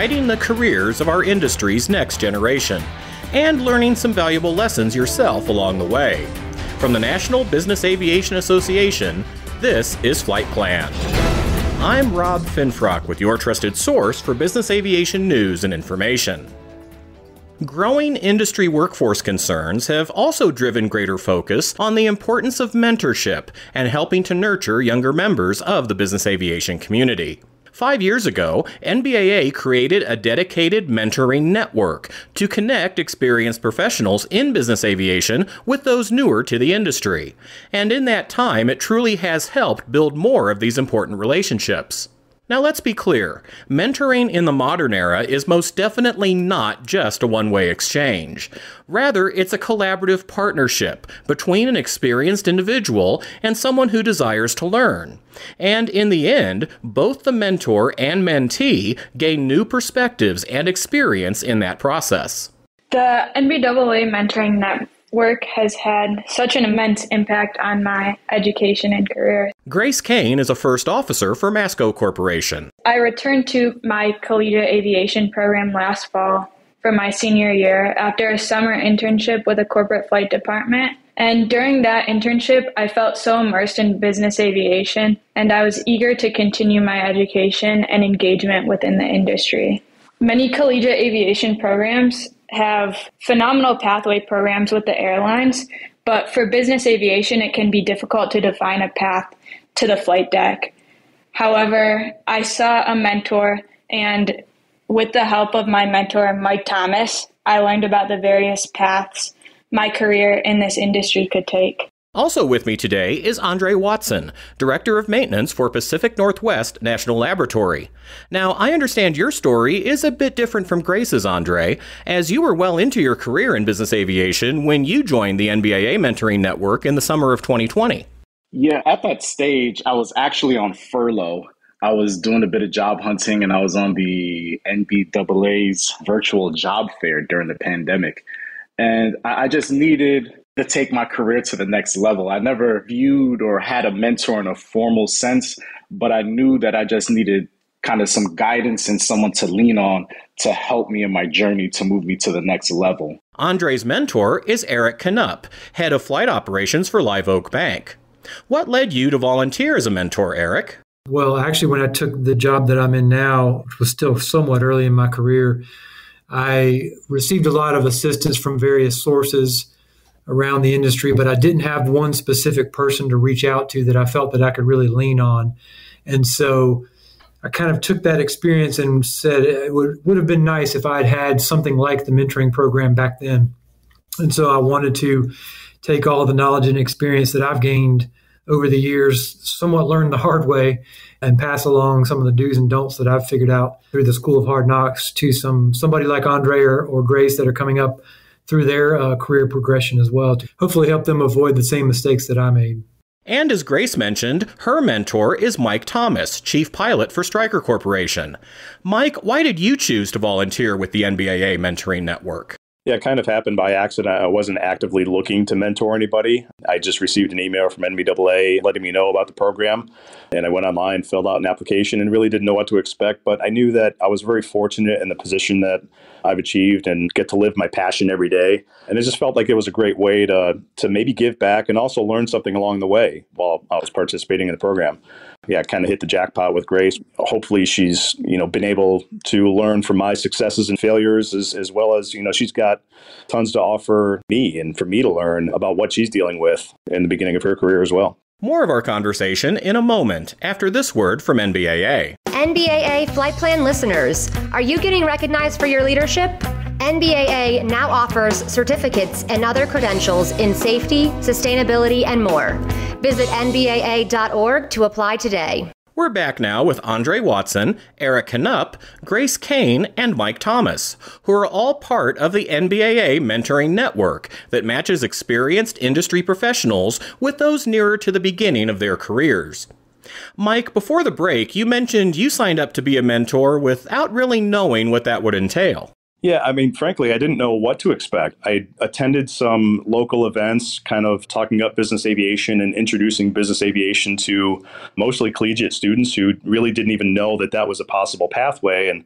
guiding the careers of our industry's next generation, and learning some valuable lessons yourself along the way. From the National Business Aviation Association, this is Flight Plan. I'm Rob Finfrock with your trusted source for business aviation news and information. Growing industry workforce concerns have also driven greater focus on the importance of mentorship and helping to nurture younger members of the business aviation community. 5 years ago, NBAA created a dedicated mentoring network to connect experienced professionals in business aviation with those newer to the industry. And in that time, it truly has helped build more of these important relationships. Now let's be clear, mentoring in the modern era is most definitely not just a one-way exchange. Rather, it's a collaborative partnership between an experienced individual and someone who desires to learn. And in the end, both the mentor and mentee gain new perspectives and experience in that process. The NBAA mentoring network has had such an immense impact on my education and career. Grace Kane is a first officer for Masco Corporation. I returned to my collegiate aviation program last fall for my senior year after a summer internship with a corporate flight department. And during that internship, I felt so immersed in business aviation, and I was eager to continue my education and engagement within the industry. Many collegiate aviation programs have phenomenal pathway programs with the airlines, but for business aviation, it can be difficult to define a path to the flight deck. However, I saw a mentor, and with the help of my mentor, Mike Thomas, I learned about the various paths my career in this industry could take. Also with me today is Andre Watson, Director of Maintenance for Pacific Northwest National Laboratory. Now, I understand your story is a bit different from Grace's, Andre, as you were well into your career in business aviation when you joined the NBAA Mentoring Network in the summer of 2020. Yeah, at that stage, I was actually on furlough. I was doing a bit of job hunting, and I was on the NBAA's virtual job fair during the pandemic. And I just needed to take my career to the next level. I never viewed or had a mentor in a formal sense, but I knew that I just needed kind of some guidance and someone to lean on to help me in my journey to move me to the next level. Andre's mentor is Eric Knupp, Head of Flight Operations for Live Oak Bank. What led you to volunteer as a mentor, Eric? Well, actually, when I took the job that I'm in now, which was still somewhat early in my career, I received a lot of assistance from various sources around the industry, but I didn't have one specific person to reach out to that I felt that I could really lean on. And so I kind of took that experience and said it would have been nice if I'd had something like the mentoring program back then. And so I wanted to take all the knowledge and experience that I've gained over the years, somewhat learned the hard way, and pass along some of the do's and don'ts that I've figured out through the School of Hard Knocks to somebody like Andre or Grace that are coming up through their career progression as well, to hopefully help them avoid the same mistakes that I made. And as Grace mentioned, her mentor is Mike Thomas, Chief Pilot for Stryker Corporation. Mike, why did you choose to volunteer with the NBAA Mentoring Network? Yeah, it kind of happened by accident. I wasn't actively looking to mentor anybody. I just received an email from NBAA letting me know about the program. And I went online, filled out an application, and really didn't know what to expect. But I knew that I was very fortunate in the position that I've achieved and get to live my passion every day. And it just felt like it was a great way to maybe give back and also learn something along the way while I was participating in the program. Yeah, kind of hit the jackpot with Grace. Hopefully she's, been able to learn from my successes and failures as well as, she's got tons to offer me and for me to learn about what she's dealing with in the beginning of her career as well. More of our conversation in a moment after this word from NBAA. NBAA Flight Plan listeners, are you getting recognized for your leadership? NBAA now offers certificates and other credentials in safety, sustainability, and more. Visit nbaa.org to apply today. We're back now with Andre Watson, Eric Knupp, Grace Kane, and Mike Thomas, who are all part of the NBAA Mentoring Network that matches experienced industry professionals with those nearer to the beginning of their careers. Mike, before the break, you mentioned you signed up to be a mentor without really knowing what that would entail. Yeah, I mean, frankly, I didn't know what to expect. I attended some local events, kind of talking up business aviation and introducing business aviation to mostly collegiate students who really didn't even know that that was a possible pathway. And,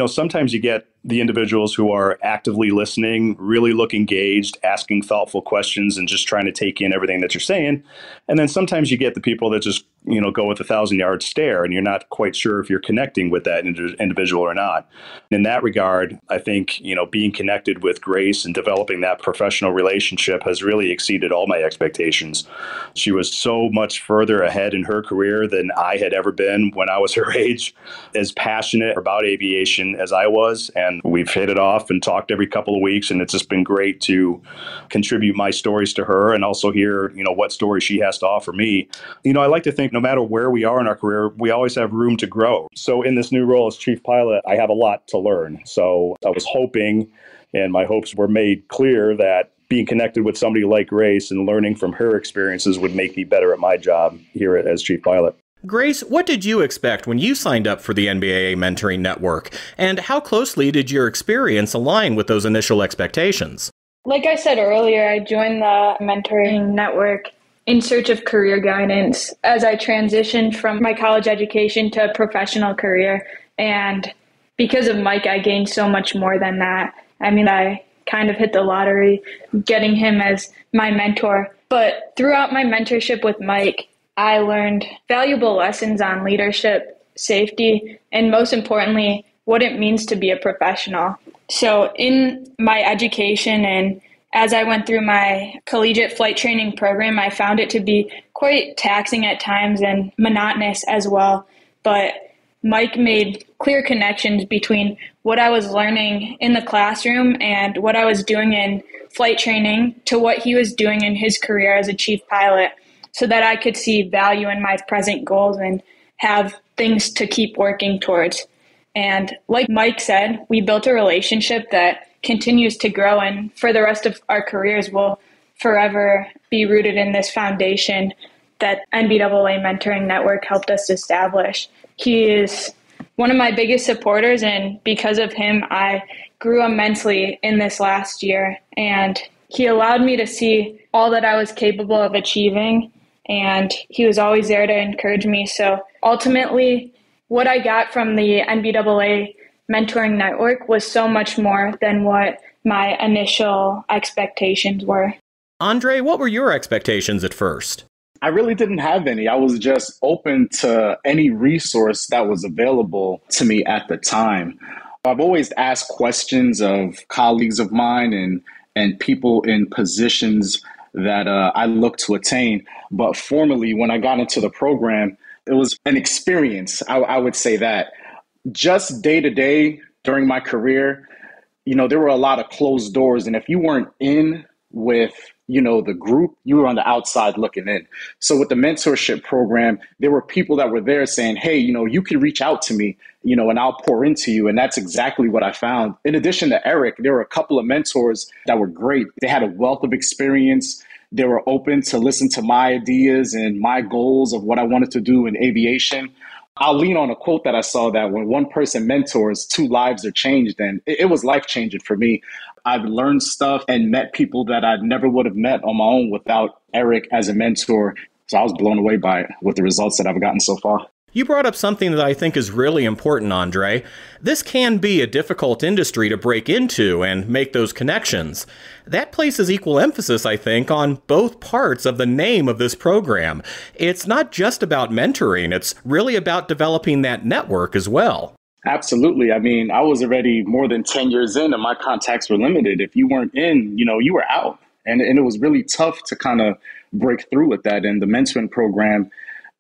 sometimes you get the individuals who are actively listening, really look engaged, asking thoughtful questions, and just trying to take in everything that you're saying. And then sometimes you get the people that just, go with 1,000-yard stare, and you're not quite sure if you're connecting with that individual or not. In that regard, I think, being connected with Grace and developing that professional relationship has really exceeded all my expectations. She was so much further ahead in her career than I had ever been when I was her age, as passionate about aviation as I was. And we've hit it off and talked every couple of weeks. And it's just been great to contribute my stories to her and also hear, what story she has to offer me. I like to think no matter where we are in our career, we always have room to grow. So in this new role as chief pilot, I have a lot to learn. So I was hoping, and my hopes were made clear, that being connected with somebody like Grace and learning from her experiences would make me better at my job here as chief pilot. Grace, what did you expect when you signed up for the NBAA Mentoring Network? And how closely did your experience align with those initial expectations? Like I said earlier, I joined the Mentoring Network in search of career guidance as I transitioned from my college education to a professional career. And because of Mike, I gained so much more than that. I mean, I kind of hit the lottery getting him as my mentor. But throughout my mentorship with Mike, I learned valuable lessons on leadership, safety, and most importantly, what it means to be a professional. So in my education and as I went through my collegiate flight training program, I found it to be quite taxing at times and monotonous as well. But Mike made clear connections between what I was learning in the classroom and what I was doing in flight training to what he was doing in his career as a chief pilot, so that I could see value in my present goals and have things to keep working towards. And like Mike said, we built a relationship that continues to grow, and for the rest of our careers, we'll forever be rooted in this foundation that NBAA Mentoring Network helped us establish. He is one of my biggest supporters, and because of him, I grew immensely in this last year, and he allowed me to see all that I was capable of achieving, and he was always there to encourage me. So ultimately, what I got from the NBAA Mentoring Network was so much more than what my initial expectations were. Andre, what were your expectations at first? I really didn't have any. I was just open to any resource that was available to me at the time. I've always asked questions of colleagues of mine and people in positions that I look to attain. But formally, when I got into the program, it was an experience. I would say that. Just day to day during my career, there were a lot of closed doors. And if you weren't in with, the group, you were on the outside looking in. So with the mentorship program, there were people that were there saying, hey, you can reach out to me, and I'll pour into you. And that's exactly what I found. In addition to Eric, there were a couple of mentors that were great. They had a wealth of experience. They were open to listen to my ideas and my goals of what I wanted to do in aviation. I'll lean on a quote that I saw that when one person mentors, 2 lives are changed. And it was life-changing for me. I've learned stuff and met people that I never would have met on my own without Eric as a mentor. So I was blown away by it with the results that I've gotten so far. You brought up something that I think is really important, Andre. This can be a difficult industry to break into and make those connections. That places equal emphasis, I think, on both parts of the name of this program. It's not just about mentoring, it's really about developing that network as well. Absolutely. I mean, I was already more than 10 years in and my contacts were limited. If you weren't in, you were out. And it was really tough to kind of break through with that. And the mentoring program,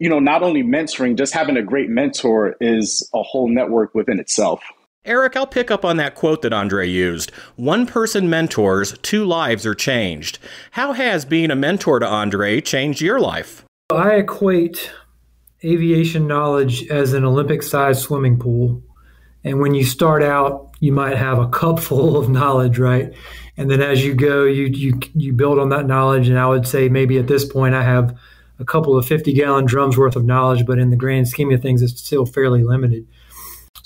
not only mentoring, just having a great mentor is a whole network within itself. Eric, I'll pick up on that quote that Andre used. 1 person mentors, 2 lives are changed. How has being a mentor to Andre changed your life? I equate aviation knowledge as an Olympic-sized swimming pool. And when you start out, you might have a cup full of knowledge, right? And then as you go, you build on that knowledge. And I would say maybe at this point, I have a couple of 50-gallon drums worth of knowledge, but in the grand scheme of things, it's still fairly limited.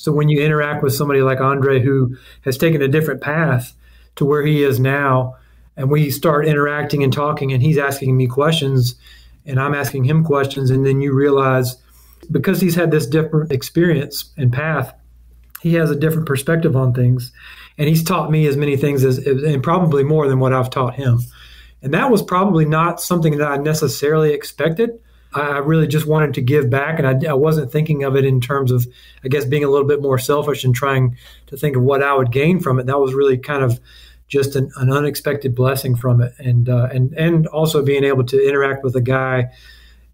So when you interact with somebody like Andre, who has taken a different path to where he is now, and we start interacting and talking, and he's asking me questions and I'm asking him questions, and then you realize because he's had this different experience and path, he has a different perspective on things, and he's taught me as many things as, and probably more than what I've taught him. And that was probably not something that I necessarily expected. I really just wanted to give back, and I wasn't thinking of it in terms of, I guess, being a little bit more selfish and trying to think of what I would gain from it. That was really kind of just an unexpected blessing from it, and also being able to interact with a guy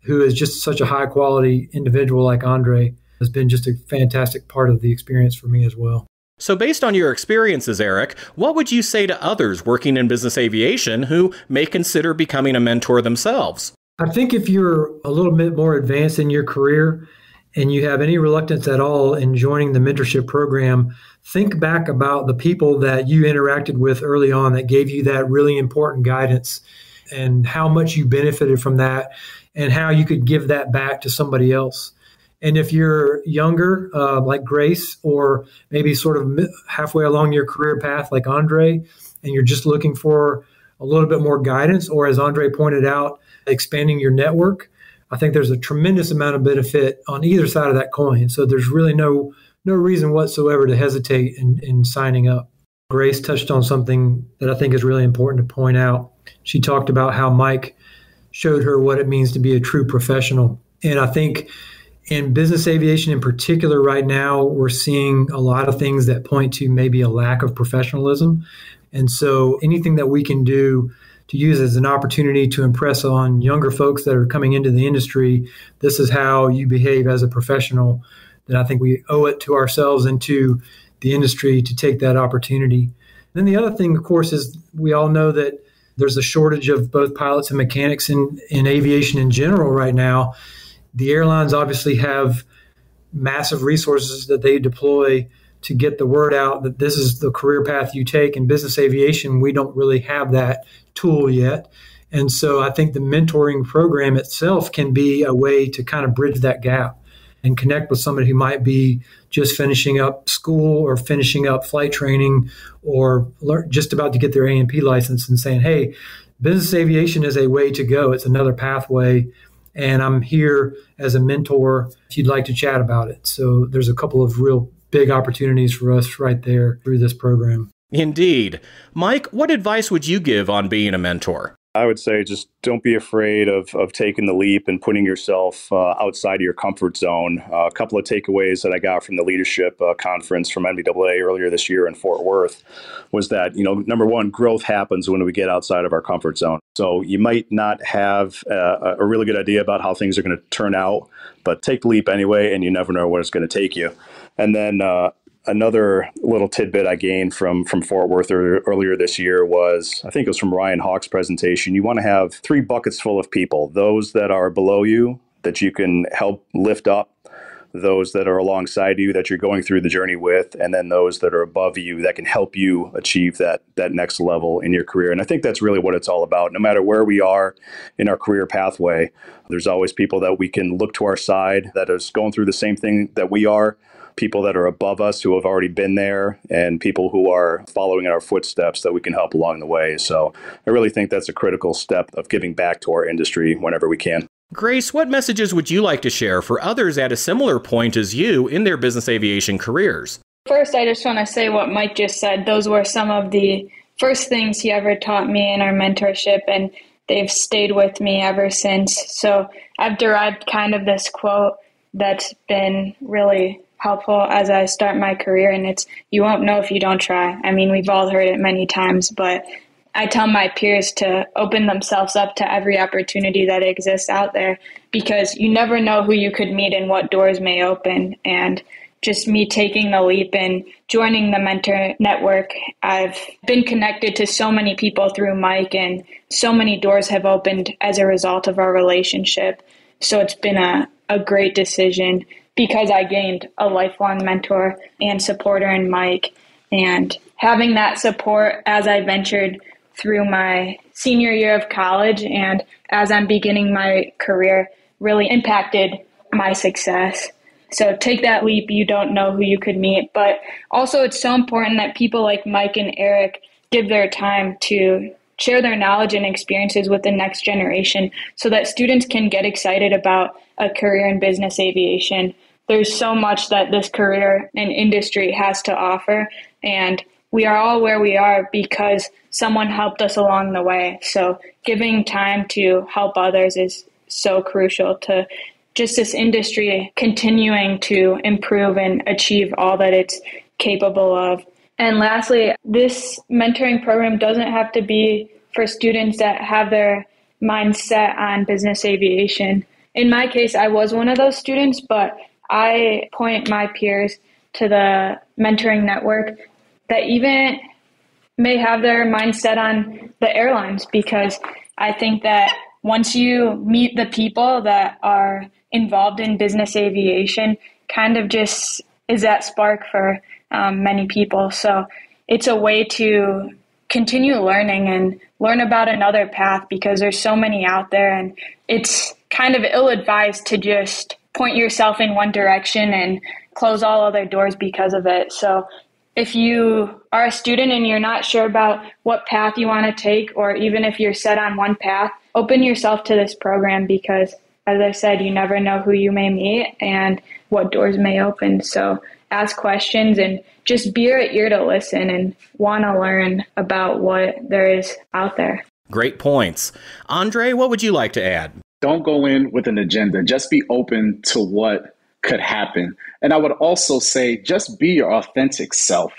who is just such a high quality individual like Andre has been just a fantastic part of the experience for me as well. So based on your experiences, Eric, what would you say to others working in business aviation who may consider becoming a mentor themselves? I think if you're a little bit more advanced in your career and you have any reluctance at all in joining the mentorship program, think back about the people that you interacted with early on that gave you that really important guidance and how much you benefited from that and how you could give that back to somebody else. And if you're younger, like Grace, or maybe sort of halfway along your career path like Andre, and you're just looking for a little bit more guidance, or as Andre pointed out, expanding your network, I think there's a tremendous amount of benefit on either side of that coin. So there's really no reason whatsoever to hesitate in signing up. Grace touched on something that I think is really important to point out. She talked about how Mike showed her what it means to be a true professional. And I think in business aviation in particular right now, we're seeing a lot of things that point to maybe a lack of professionalism. And so anything that we can do to use as an opportunity to impress on younger folks that are coming into the industry, this is how you behave as a professional, then I think we owe it to ourselves and to the industry to take that opportunity. Then the other thing, of course, is we all know that there's a shortage of both pilots and mechanics in aviation in general right now. The airlines obviously have massive resources that they deploy to get the word out that this is the career path you take. In business aviation, we don't really have that tool yet. And so I think the mentoring program itself can be a way to kind of bridge that gap and connect with somebody who might be just finishing up school or finishing up flight training or just about to get their A&P license and saying, hey, business aviation is a way to go. It's another pathway. And I'm here as a mentor if you'd like to chat about it. So there's a couple of real big opportunities for us right there through this program. Indeed. Mike, what advice would you give on being a mentor? I would say just don't be afraid of taking the leap and putting yourself outside of your comfort zone. A couple of takeaways that I got from the leadership conference from NBAA earlier this year in Fort Worth was that, number one, growth happens when we get outside of our comfort zone. So you might not have a really good idea about how things are going to turn out, but take the leap anyway, and you never know where it's going to take you. And then another little tidbit I gained from Fort Worth earlier this year was, I think it was from Ryan Hawk's presentation, you want to have 3 buckets full of people, those that are below you that you can help lift up, those that are alongside you that you're going through the journey with, and then those that are above you that can help you achieve that next level in your career. And I think that's really what it's all about. No matter where we are in our career pathway, there's always people that we can look to our side that is going through the same thing that we are, people that are above us who have already been there, and people who are following in our footsteps that we can help along the way. So I really think that's a critical step of giving back to our industry whenever we can. Grace, what messages would you like to share for others at a similar point as you in their business aviation careers? First, I just want to say what Mike just said. Those were some of the first things he ever taught me in our mentorship, and they've stayed with me ever since. So I've derived kind of this quote that's been really helpful as I start my career, and it's, you won't know if you don't try. I mean, we've all heard it many times, but I tell my peers to open themselves up to every opportunity that exists out there, because you never know who you could meet and what doors may open. And just me taking the leap and joining the mentor network, I've been connected to so many people through Mike, and so many doors have opened as a result of our relationship. So it's been a great decision, because I gained a lifelong mentor and supporter in Mike. And having that support as I ventured through my senior year of college and as I'm beginning my career really impacted my success. So take that leap. You don't know who you could meet. But also it's so important that people like Mike and Eric give their time to share their knowledge and experiences with the next generation so that students can get excited about a career in business aviation. There's so much that this career and industry has to offer, and we are all where we are because someone helped us along the way. So giving time to help others is so crucial to just this industry continuing to improve and achieve all that it's capable of. And lastly, this mentoring program doesn't have to be for students that have their mind set on business aviation. In my case, I was one of those students, but I point my peers to the mentoring network that even may have their mind set on the airlines, because I think that once you meet the people that are involved in business aviation, kind of just is that spark for many people. So it's a way to continue learning and learn about another path, because there's so many out there, and it's kind of ill-advised to just point yourself in one direction and close all other doors because of it. So if you are a student and you're not sure about what path you want to take, or even if you're set on one path, open yourself to this program, because as I said, you never know who you may meet and what doors may open. So ask questions and just be your ear to listen and want to learn about what there is out there. Great points. Andre, what would you like to add? Don't go in with an agenda. Just be open to what could happen. And I would also say, just be your authentic self.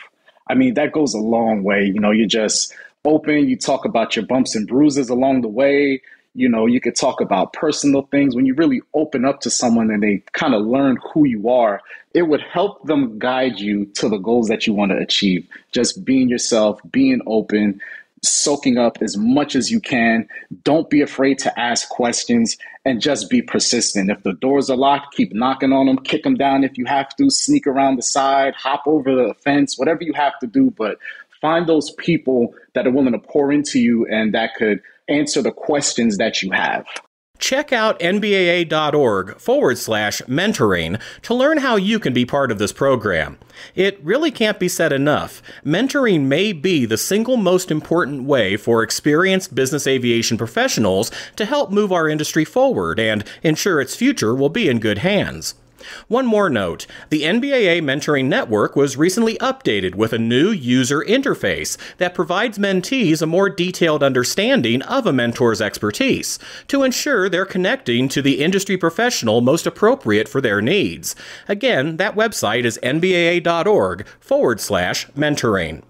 I mean, that goes a long way. You're just open. You talk about your bumps and bruises along the way. You could talk about personal things. When you really open up to someone and they kind of learn who you are, it would help them guide you to the goals that you want to achieve. Just being yourself, being open, soaking up as much as you can. Don't be afraid to ask questions, and just be persistent. If the doors are locked, keep knocking on them, kick them down if you have to, sneak around the side, hop over the fence, whatever you have to do. But find those people that are willing to pour into you and that could answer the questions that you have. Check out nbaa.org/mentoring to learn how you can be part of this program. It really can't be said enough. Mentoring may be the single most important way for experienced business aviation professionals to help move our industry forward and ensure its future will be in good hands. One more note, the NBAA Mentoring Network was recently updated with a new user interface that provides mentees a more detailed understanding of a mentor's expertise to ensure they're connecting to the industry professional most appropriate for their needs. Again, that website is nbaa.org/mentoring.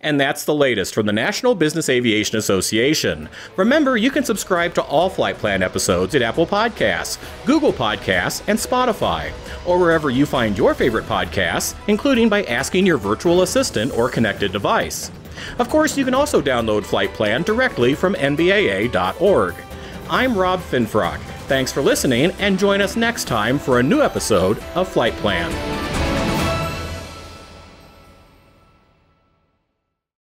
And that's the latest from the National Business Aviation Association. Remember, you can subscribe to all Flight Plan episodes at Apple Podcasts, Google Podcasts, and Spotify, or wherever you find your favorite podcasts, including by asking your virtual assistant or connected device. Of course, you can also download Flight Plan directly from nbaa.org. I'm Rob Finfrock. Thanks for listening, and join us next time for a new episode of Flight Plan.